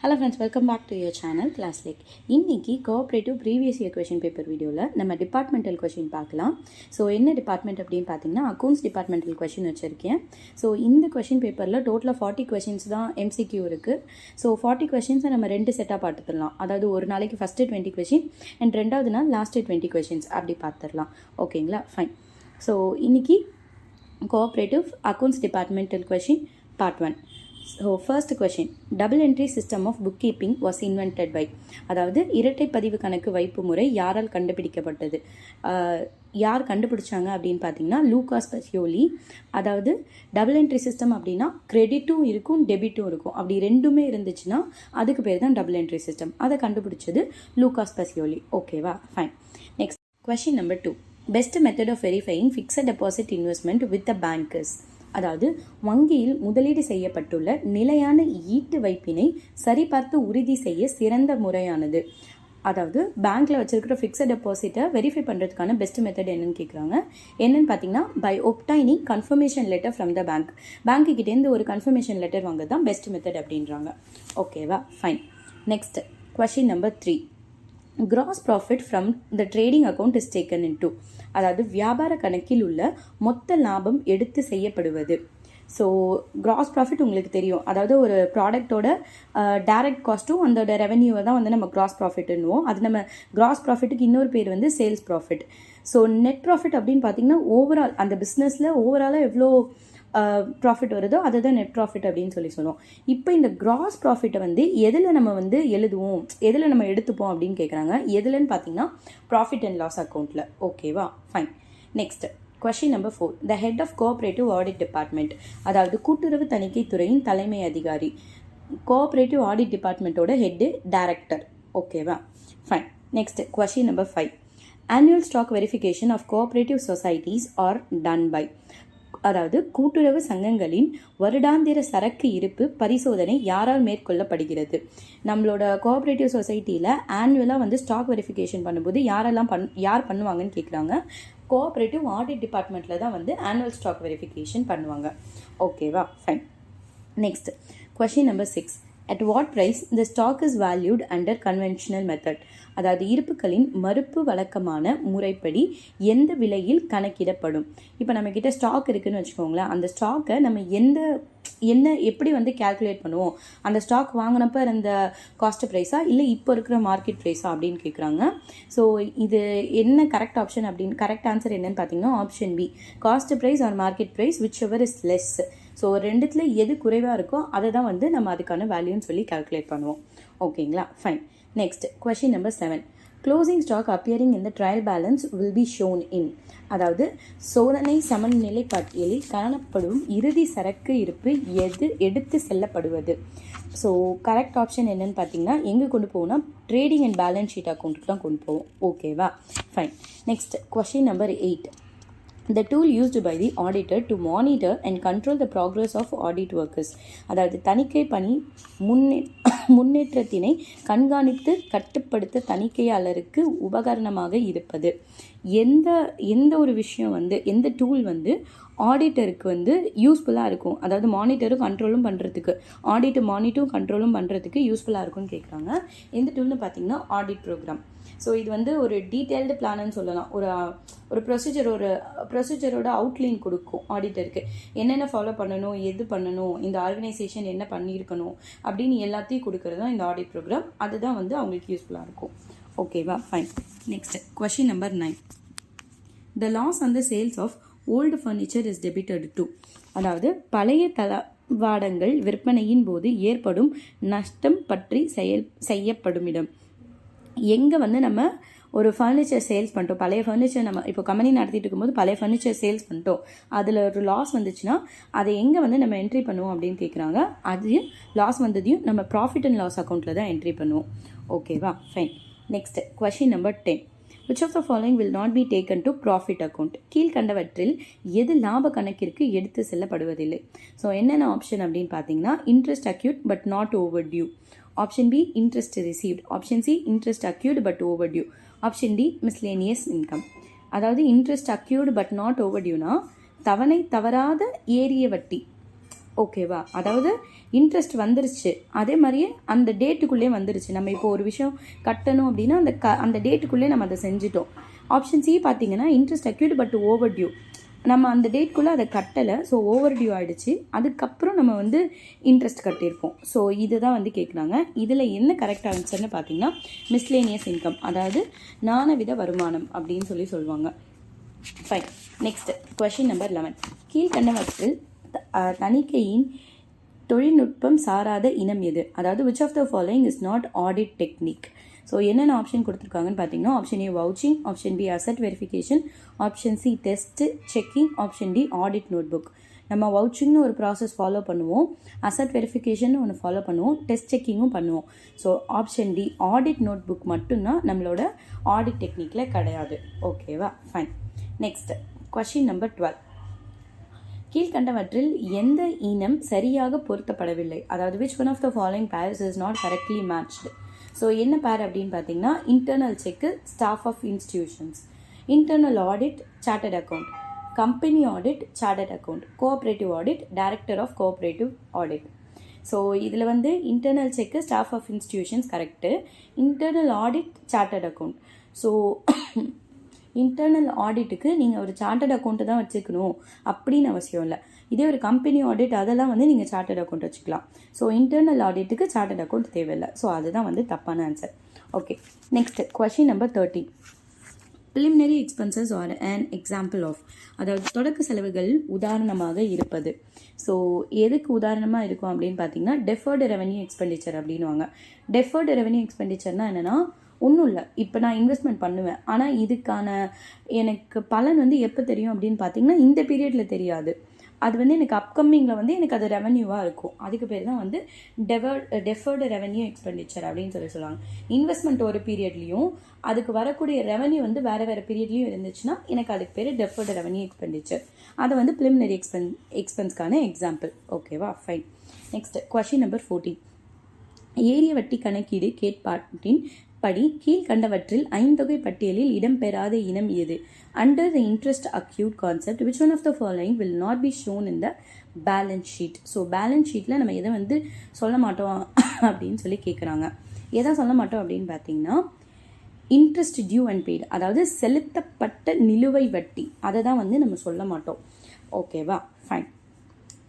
Hello friends, welcome back to your channel class lake. இன்றைக்கி cooperative previous year question paper வீடியோவில் நம்ம departmental question பார்க்கலாம். So என்ன department அப்படின்னு பார்த்தீங்கன்னா அக்கௌண்ட்ஸ் டிபார்ட்மெண்டல் கொஷின் வச்சுருக்கேன். ஸோ இந்த கொஷின் பேப்பரில் டோட்டலாக 40 கொஷின்ஸ் தான் எம்சிக்யூ இருக்குது. ஸோ 40 கொஷின்ஸை நம்ம 2 செட்டாக பார்த்துடலாம். அதாவது ஒரு நாளைக்கு ஃபஸ்ட்டு 20 கொஷின் அண்ட் ரெண்டாவது நாள் லாஸ்ட்டு 20 கொஷின்ஸ் அப்படி பார்த்துடலாம். ஓகேங்களா, ஃபைன். ஸோ இன்றைக்கி cooperative accounts departmental question part 1. So first question, double entry system of book keeping was invented by, அதாவது இரட்டை பதிவு கணக்கு வைப்பு முறை யாரால் கண்டுபிடிக்கப்பட்டது? யார் கண்டுபிடிச்சாங்க அப்படின்னு பார்த்தீங்கன்னா லூகாஸ் பசியோலி. அதாவது டபுள் என்ட்ரி சிஸ்டம் அப்படின்னா கிரெடிட்டும் இருக்கும் டெபிட்டும் இருக்கும். அப்படி ரெண்டுமே இருந்துச்சுன்னா அதுக்கு பேர் தான் டபுள் என்ட்ரி சிஸ்டம். அதை கண்டுபிடிச்சது லூகாஸ் பசியோலி. ஓகேவா, fine. Next question number 2, best method of verifying fixed deposit investment with the bankers. அதாவது வங்கியில் முதலீடு செய்யப்பட்டுள்ள நிலையான ஈட்டு வைப்பினை சரிபார்த்து உறுதி செய்ய சிறந்த முறையானது. அதாவது பேங்க்கில் வச்சிருக்கிற ஃபிக்ஸட் டெபாசிட்டை வெரிஃபை பண்ணுறதுக்கான பெஸ்ட் மெத்தட் என்னன்னு கேட்குறாங்க. என்னன்னு பார்த்தீங்கன்னா by obtaining confirmation letter from the bank. பேங்க்குக்கிட்டேருந்து ஒரு கன்ஃபர்மேஷன் லெட்டர் வாங்க தான் பெஸ்ட் மெத்தட் அப்படின்றாங்க. ஓகேவா, fine. Next question number 3, gross profit from the trading account is taken into. அதாவது வியாபார கணக்கில் உள்ள மொத்த லாபம் எடுத்து செய்யப்படுவது. ஸோ கிராஸ் ப்ராஃபிட் உங்களுக்கு தெரியும். அதாவது ஒரு ப்ராடக்டோட டைரக்ட் காஸ்ட்டும் அதோட ரெவன்யூவை தான் வந்து நம்ம கிராஸ் ப்ராஃபிட்னுவோம். அது நம்ம கிராஸ் ப்ராஃபிட்டுக்கு இன்னொரு பேர் வந்து sales profit. So net profit அப்படின்னு பார்த்தீங்கன்னா ஓவரால் அந்த பிஸ்னஸில் ஓவராலாக எவ்வளோ ப்ராஃபிட் வருதோ அதுதான் நெட் ப்ராஃபிட் அப்படின்னு சொல்லுவோம். இப்போ இந்த கிராஸ் ப்ராஃபிட்டை வந்து எதில் நம்ம வந்து எழுதுவோம், எதில் நம்ம எடுத்துப்போம் அப்படின்னு கேட்குறாங்க. எதுலன்னு பார்த்தீங்கன்னா ப்ராஃபிட் அண்ட் லாஸ் அக்கௌண்ட்டில். ஓகேவா, fine. Next question number 4, the head of cooperative audit department. அதாவது கூட்டுறவு தணிக்கை துறையின் தலைமை அதிகாரி. கோஆப்ரேட்டிவ் ஆடிட் டிபார்ட்மெண்ட்டோட ஹெட்டு டைரக்டர். ஓகேவா, fine. Next question number 5, annual stock verification of cooperative societies are done by. அதாவது கூட்டுறவு சங்கங்களின் வருடாந்திர சரக்கு இருப்பு பரிசோதனை யாரால் மேற்கொள்ளப்படுகிறது? நம்மளோட கோஆப்ரேட்டிவ் சொசைட்டியில் ஆனுவலாக வந்து ஸ்டாக் வெரிஃபிகேஷன் பண்ணும்போது யார் பண்ணுவாங்கன்னு கேட்குறாங்க. கோஆப்ரேட்டிவ் ஆடிட் டிபார்ட்மெண்ட்டில் தான் வந்து ஆனுவல் ஸ்டாக் வெரிஃபிகேஷன் பண்ணுவாங்க. ஓகேவா, fine. Next question number 6, at what price the stock is valued under conventional method. அதாவது இருப்புகளின் மறுப்பு வழக்கமான முறைப்படி எந்த விலையில் கணக்கிடப்படும்? இப்போ நம்மக்கிட்ட ஸ்டாக் இருக்குதுன்னு வச்சுக்கோங்களேன். அந்த ஸ்டாக்கை நம்ம எப்படி வந்து கேல்குலேட் பண்ணுவோம்? அந்த ஸ்டாக் வாங்கினப்போ இருந்த காஸ்ட் ப்ரைஸா இல்லை இப்போ இருக்கிற மார்க்கெட் ப்ரைஸா அப்படின்னு கேட்குறாங்க. ஸோ இது என்ன கரெக்ட் ஆப்ஷன் அப்படின்னு கரெக்ட் ஆன்சர் என்னன்னு பார்த்தீங்கன்னா option B, cost price or market price whichever is less. So ரெண்டுத்துல எது குறைவாக இருக்கோ அதை தான் வந்து நம்ம அதுக்கான வேல்யூன்னு சொல்லி கால்குலேட் பண்ணுவோம். ஓகேங்களா, fine. Next question number 7, closing stock appearing in the trial balance will be shown in. அதாவது சோதனை சமநிலை பட்டியலில் காணப்படும் இறுதி சரக்கு இருப்பு எது எடுத்து செல்லப்படுவது? ஸோ கரெக்ட் ஆப்ஷன் என்னன்னு பார்த்தீங்கன்னா எங்கே கொண்டு போவோம்னா ட்ரேடிங் அண்ட் பேலன்ஸ் ஷீட் அக்கௌண்ட்டுக்கு தான் கொண்டு போவோம். ஓகேவா, fine. Next question number 8, the tool used by the auditor to monitor and control the progress of audit workers. அதாவது தணிக்கை பணி முன்னேற்றத்தினை கண்காணித்து கட்டுப்படுத்த தணிக்கையாளருக்கு உபகரணமாக இருப்பது. எந்த ஒரு விஷயம் வந்து எந்த டூல் வந்து ஆடிட்டருக்கு வந்து யூஸ்ஃபுல்லாக இருக்கும்? அதாவது மானிட்டரும் கண்ட்ரோலும் பண்ணுறதுக்கு, மானிட்டரும் கண்ட்ரோலும் பண்ணுறதுக்கு யூஸ்ஃபுல்லாக இருக்கும்னு கேட்குறாங்க. எந்த டூல்னு பார்த்தீங்கன்னா ஆடிட் ப்ரோக்ராம். ஸோ இது வந்து ஒரு டீட்டெயில்டு பிளான்னு சொல்லலாம். ஒரு ப்ரொசீஜரோட அவுட்லைன் கொடுக்கும் ஆடிட்டருக்கு. என்னென்ன ஃபாலோ பண்ணணும், எது பண்ணணும், இந்த ஆர்கனைசேஷன் என்ன பண்ணியிருக்கணும் அப்படின்னு எல்லாத்தையும் கொடுக்கறது தான் இந்த ஆடிட் ப்ரோக்ராம். அதுதான் வந்து அவங்களுக்கு யூஸ்ஃபுல்லாக இருக்கும். ஓகேவா, fine. Next question number 9, the loss on the sales of old furniture is debited to. அதாவது பழைய தளவாடங்கள் விற்பனையின் போது ஏற்படும் நஷ்டம் பற்றி செய்யப்படும் இடம். எங்கே வந்து நம்ம ஒரு ஃபர்னிச்சர் சேல்ஸ் பண்ணிட்டோம், பழைய ஃபர்னிச்சர் நம்ம இப்போ கம்பெனி நடத்திட்டு இருக்கும்போது பழைய ஃபர்னிச்சர் சேல்ஸ் பண்ணிட்டோம், அதில் ஒரு லாஸ் வந்துச்சுன்னா அதை எங்கே வந்து நம்ம என்ட்ரி பண்ணுவோம் அப்படின்னு கேட்குறாங்க. அது லாஸ் வந்ததையும் நம்ம ப்ராஃபிட் அண்ட் லாஸ் அக்கௌண்ட்டில் தான் என்ட்ரி பண்ணுவோம். ஓகேவா, fine. Next question number 10, which of the following will not be taken to profit account. கீழ்கண்டவற்றில் எது லாப கணக்கிற்கு எடுத்து செல்லப்படுவதில்லை? ஸோ என்னென்ன ஆப்ஷன் அப்படின்னு பார்த்தீங்கன்னா interest accrued but not overdue. Option B interest received. Option C interest accrued but overdue. Option D miscellaneous income. அதாவது interest accrued but not ஓவர் டியூனா தவணை தவறாத ஏறிய வட்டி. ஓகேவா, அதாவது இன்ட்ரெஸ்ட் வந்துருச்சு, அதே மாதிரியே அந்த டேட்டுக்குள்ளே வந்துருச்சு. நம்ம இப்போ ஒரு விஷயம் கட்டணும் அப்படின்னா அந்த டேட்டுக்குள்ளே நம்ம அதை செஞ்சுட்டோம். ஆப்ஷன் சி பார்த்தீங்கன்னா interest accrued but overdue, நம்ம அந்த டேட்குள்ளே அதை கட்டலை, ஸோ ஓவர் டியூ ஆகிடுச்சு, அதுக்கப்புறம் நம்ம வந்து இன்ட்ரெஸ்ட் கட்டியிருப்போம். ஸோ இதுதான் வந்து கேட்குறாங்க. இதில் என்ன கரெக்ட் ஆன்சர்னு பார்த்தீங்கன்னா மிஸ்லேனியஸ் இன்கம், அதாவது நாணவித வருமானம் அப்படின்னு சொல்லுவாங்க. ஃபைன். Next question number 11. கீழ்கண்டவற்றில் தணிக்கையின் தொழில்நுட்பம் சாராத இனம் எது? அதாவது which of the following is not audit technique? So என்னென்ன ஆப்ஷன் கொடுத்துருக்காங்கன்னு பார்த்தீங்கன்னா option A vouching, option B asset verification, option C test checking, option D audit note book. நம்ம வவுச்சிங்னு ஒரு ப்ராசஸ் ஃபாலோ பண்ணுவோம், அசட் வெரிஃபிகேஷன் ஒன்று ஃபாலோ பண்ணுவோம், test செக்கிங்கும் பண்ணுவோம். So option D audit note book மட்டும்தான் நம்மளோட ஆடிட் டெக்னிக்கில் கிடையாது. ஓகேவா, ஃபைன். Next question number 12. கீழ்கண்டவற்றில் எந்த இனம் சரியாக பொருத்தப்படவில்லை? அதாவது which one of the following pairs is not correctly matched? So என்ன பேர் அப்படின்னு பார்த்தீங்கன்னா internal check staff of institutions, internal audit chartered account, company audit chartered account, cooperative audit director of cooperative audit. So இதில் வந்து internal check staff of institutions correct, internal audit chartered account. So internal ஆடிட்டுக்கு நீங்கள் ஒரு chartered account தான் வச்சுக்கணும் அப்படின்னு அவசியம் இல்லை. இதே ஒரு கம்பெனி ஆடிட் அதெல்லாம் வந்து நீங்கள் சார்ட்டர்ட் அக்கௌண்ட் வச்சுக்கலாம். ஸோ இன்டர்னல் ஆடிட்டுக்கு சார்ட்டர்ட் அக்கௌண்ட் தேவையில்லை. ஸோ அதுதான் வந்து தப்பான answer. Okay, next question number 13. Preliminary expenses are an example of, அதாவது தொடக்க செலவுகள் உதாரணமாக இருப்பது. ஸோ எதுக்கு உதாரணமாக இருக்கும் அப்படின்னு பார்த்தீங்கன்னா டெஃபர்டு ரெவன்யூ எக்ஸ்பெண்டிச்சர் அப்படின்வாங்க. டெஃபர்டு ரெவன்யூ எக்ஸ்பெண்டிச்சர்னால் என்னென்னா ஒன்றும் இல்லை, இப்போ நான் இன்வெஸ்ட்மெண்ட் பண்ணுவேன், ஆனால் இதுக்கான எனக்கு பலன் வந்து எப்போ தெரியும் அப்படின்னு பார்த்தீங்கன்னா இந்த பீரியடில் தெரியாது. அது வந்து எனக்கு அப்கமிங்கில் வந்து எனக்கு அது ரெவன்யூவாக இருக்கும். அதுக்கு பேர் தான் வந்து டெஃபர்டு ரெவன்யூ எக்ஸ்பெண்டிச்சர் அப்படின்னு சொல்லுவாங்க. இன்வெஸ்ட்மெண்ட் ஒரு பீரியட்லேயும் அதுக்கு வரக்கூடிய ரெவன்யூ வந்து வேறு பீரியட்லேயும் இருந்துச்சுன்னா எனக்கு அதுக்கு பேர் டெஃபர்டு ரெவன்யூ எக்ஸ்பெண்டிச்சர். அதை வந்து ப்ரிலிமினரி எக்ஸ்பென்ஸ்க்கான எக்ஸாம்பிள். ஓகேவா, ஃபைன். Next question number 14. ஏரிய வட்டி கணக்கீடு கேட்பாட்டின் படி கீழ்கண்டவற்றில் ஐந்தொகை பட்டியலில் இடம்பெறாத இனம் எது? Under the interest acute concept which one of the following will not be shown in the balance sheet? So balance ஷீட்டில் நம்ம எதை வந்து சொல்ல மாட்டோம் அப்படின்னு கேட்குறாங்க. எதை சொல்ல மாட்டோம் அப்படின்னு பார்த்தீங்கன்னா இன்ட்ரெஸ்ட் டியூ அண்ட் பெய்டு, அதாவது செலுத்தப்பட்ட நிலுவை வட்டி, அதை தான் வந்து நம்ம சொல்ல மாட்டோம். ஓகேவா, ஃபைன்.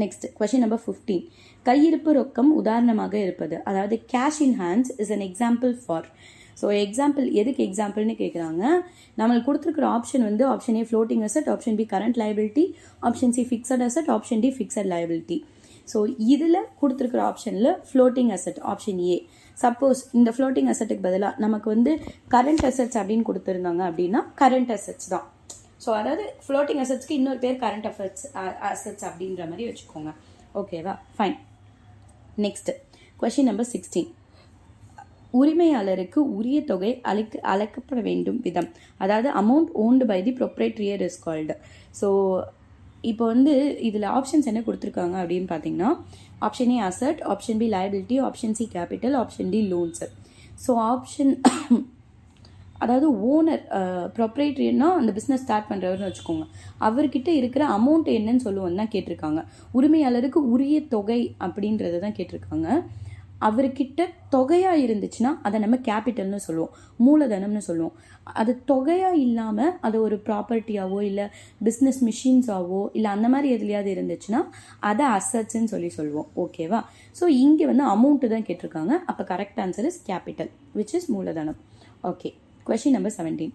Next question number 15. கையிருப்பு ரொக்கம் உதாரணமாக இருப்பது, அதாவது cash in hands is an example for. So example எதுக்கு எக்ஸாம்பிள்னு கேட்குறாங்க. நம்மளுக்கு கொடுத்துருக்குற ஆப்ஷன் வந்து option A floating asset, option B current liability, option C fixed asset, option D fixed liability. So இதில் கொடுத்துருக்குற ஆப்ஷனில் floating asset option A. Suppose இந்த ஃப்ளோட்டிங் அசட்டுக்கு பதிலாக நமக்கு வந்து கரண்ட் அசட்ஸ் அப்படின்னு கொடுத்துருந்தாங்க அப்படின்னா கரண்ட் அசட்ஸ் தான். ஸோ அதாவது ஃப்ளோட்டிங் அசட்ஸ்க்கு இன்னொரு பேர் கரண்ட் அசட்ஸ் அப்படின்ற மாதிரி வச்சுக்கோங்க. ஓகேவா, ஃபைன். Next question number 16. உரிமையாளருக்கு உரிய தொகை அழைக்கப்பட வேண்டும் விதம், அதாவது amount owned by the proprietor is called. So இப்போ வந்து இதில் ஆப்ஷன்ஸ் என்ன கொடுத்துருக்காங்க அப்படின்னு பார்த்தீங்கன்னா option A asset, option B liability, option C capital, option D loans. So option அதாவது ஓனர் ப்ரொப்ரைட்டரியர்னா அந்த பிஸ்னஸ் ஸ்டார்ட் பண்ணுறவர்னு வச்சுக்கோங்க, அவர்கிட்ட இருக்கிற அமௌண்ட் என்னன்னு சொல்லுவோன்னு தான் கேட்டிருக்காங்க. உரிமையாளருக்கு உரிய தொகை அப்படின்றத தான் கேட்டிருக்காங்க. அவர்கிட்ட தொகையாக இருந்துச்சுன்னா அதை நம்ம கேபிட்டல்னு சொல்லுவோம், மூலதனம்னு சொல்லுவோம். அது தொகையாக இல்லாமல் அது ஒரு ப்ராப்பர்ட்டியாவோ இல்லை பிஸ்னஸ் மிஷின்ஸாவோ இல்லை அந்த மாதிரி எதுலையாவது இருந்துச்சுன்னா அதை அசட்ஸ்ன்னு சொல்லுவோம். ஓகேவா, ஸோ இங்கே வந்து அமௌண்ட்டு தான் கேட்டிருக்காங்க. அப்போ correct answer is capital which is மூலதனம். Okay, question number 17.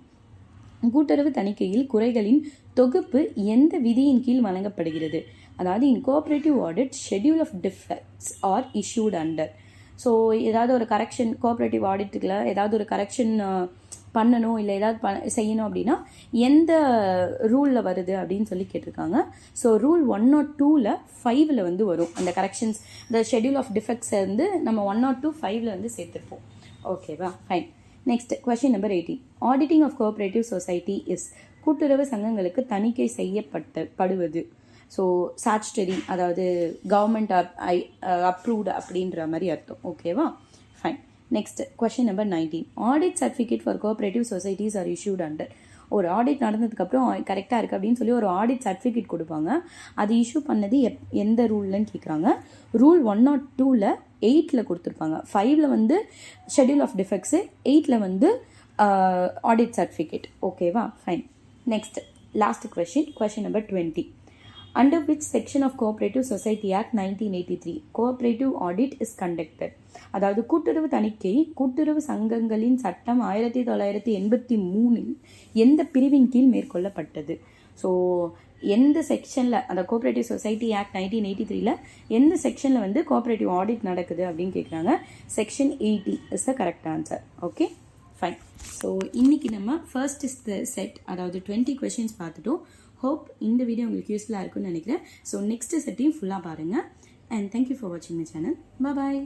கூட்டுறவு தணிக்கையில் குறைகளின் தொகுப்பு எந்த விதியின் கீழ் வழங்கப்படுகிறது? அதாவது in cooperative audit schedule of defects are issued under. So ஏதாவது ஒரு கரெக்ஷன் கோஆப்ரேட்டிவ் ஆடிட்டுக்குள்ள ஏதாவது ஒரு கரெக்ஷன் பண்ணணும் இல்லை ஏதாவது செய்யணும் அப்படின்னா எந்த ரூலில் வருது அப்படின்னு கேட்டிருக்காங்க. ஸோ ரூல் 102ல் 5ல் வந்து வரும் அந்த கரெக்ஷன்ஸ். இந்த ஷெட்யூல் ஆஃப் டிஃபெக்ட்ஸ் வந்து நம்ம 102 5ல் வந்து சேர்த்துருப்போம். ஓகேவா, fine. Next question number 18. Auditing of cooperative society is கூட்டுறவு சங்கங்களுக்கு தணிக்கை செய்யப்படுவது. ஸோ சாட்சுட்டரி, அதாவது கவர்மெண்ட் அப்ரூவ்டு அப்படின்ற மாதிரி அர்த்தம். ஓகேவா, fine. Next question number 19. Audit certificate for cooperative societies are issued under. ஒரு ஆடிட் நடந்ததுக்கப்புறம் கரெக்டாக இருக்குது அப்படின்னு சொல்லி ஒரு ஆடிட் சர்டிஃபிகேட் கொடுப்பாங்க. அது இஷ்யூ பண்ணது எந்த ரூல்லன்னு கேட்குறாங்க. ரூல் 102ல் 8ல் கொடுத்துருப்பாங்க. 5ல் வந்து ஷெட்யூல் ஆஃப் டிஃபெக்ட்ஸு, 8ல் வந்து ஆடிட் சர்டிஃபிகேட். ஓகேவா? Fine. Next last question number 20. Under which section of Cooperative Society Act 1983 cooperative audit is conducted? அதாவது கூட்டுறவு தணிக்கை கூட்டுறவு சங்கங்களின் சட்டம் 1983 எந்த பிரிவின் கீழ் மேற்கொள்ளப்பட்டது? ஸோ எந்த செக்ஷனில் அந்த கோஆப்ரேட்டிவ் சொசைட்டி ஆக்ட் 1983ல் எந்த செக்ஷனில் வந்து கோஆப்ரேட்டிவ் ஆடிட் நடக்குது அப்படின்னு கேட்குறாங்க. Section 80 is the correct answer. Okay, fine. So இன்றைக்கி நம்ம ஃபர்ஸ்ட் செட் அதாவது 20 கொஷின்ஸ் பார்த்துட்டோம். ஹோப் இந்த வீடியோ உங்களுக்கு யூஸ்ஃபுல்லாக இருக்கும்னு நினைக்கிறேன். ஸோ நெக்ஸ்ட் செட்டையும் ஃபுல்லாக பாருங்கள். அண்ட் தேங்க்யூ ஃபார் வாட்சிங் மை சேனல். பாய்.